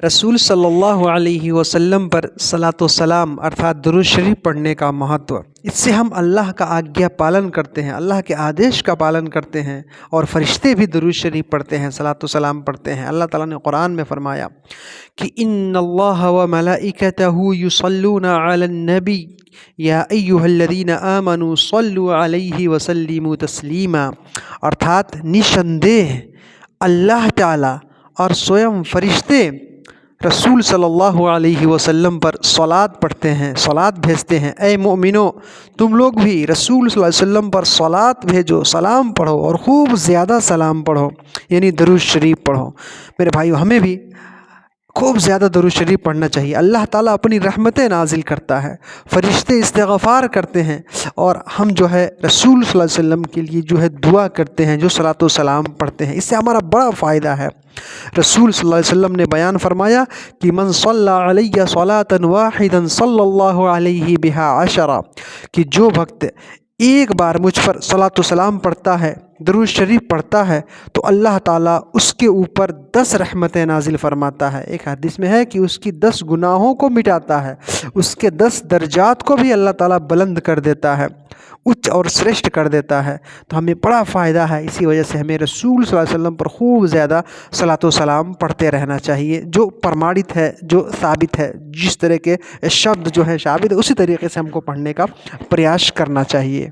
रसूल सल्लल्लाहु अलैहि वसल्लम पर सलातो सलाम अर्थात दुरूद शरीफ पढ़ने का महत्व। इससे हम अल्लाह का आज्ञा पालन करते हैं, अल्लाह के आदेश का पालन करते हैं और फरिश्ते भी दुरूद शरीफ पढ़ते हैं, सलातो सलाम पढ़ते हैं। अल्लाह ताला ने कुरान में फरमाया कि इन्नल्लाह व मलाइकतहु युसल्लूना अलन नबी या अय्युहल्लज़ीना आमनू सल्लु अलैहि व सल्लिमू तस्लीमा। अर्थात निसंदेह अल्लाह ताला और स्वयं फरिश्ते रसूल सल्लल्लाहु अलैहि वसल्लम पर सलात पढ़ते हैं, सलात भेजते हैं। ऐ मोमिनो, तुम लोग भी रसूल सल्लल्लाहु अलैहि वसल्लम पर सलात भेजो, सलाम पढ़ो और खूब ज़्यादा सलाम पढ़ो, यानी दरूद शरीफ पढ़ो। मेरे भाइयों, हमें भी खूब ज़्यादा दरूद शरीफ पढ़ना चाहिए। अल्लाह ताला अपनी रहमतें नाजिल करता है, फरिश्ते इस्तिग़फ़ार करते हैं और हम जो है रसूल सल्लल्लाहु अलैहि वसल्लम के लिए जो है दुआ करते हैं, जो सलातो सलाम पढ़ते हैं। इससे हमारा बड़ा फ़ायदा है। रसूल सल्लल्लाहु अलैहि वसल्लम ने बयान फरमाया कि मन सल्ला अलैया सलातन वाहिदन सल्लल्लाहु अलैहि बिहा अशरा, कि जो भक्त एक बार मुझ पर सलातो सलाम पढ़ता है, दरूद शरीफ पढ़ता है, तो अल्लाह ताला उसके ऊपर 10 रहमतें नाजिल फरमाता है। एक हदीस में है कि उसकी 10 गुनाहों को मिटाता है, उसके 10 दर्जात को भी अल्लाह ताला बुलंद कर देता है, उच्च और श्रेष्ठ कर देता है। तो हमें बड़ा फ़ायदा है। इसी वजह से हमें रसूल सल्लल्लाहु अलैहि वसल्लम पर खूब ज़्यादा सलातो सलाम पढ़ते रहना चाहिए। जो प्रमाणित है, जो साबित है, जिस तरह के शब्द जो है साबित है, उसी तरीके से हमको पढ़ने का प्रयास करना चाहिए।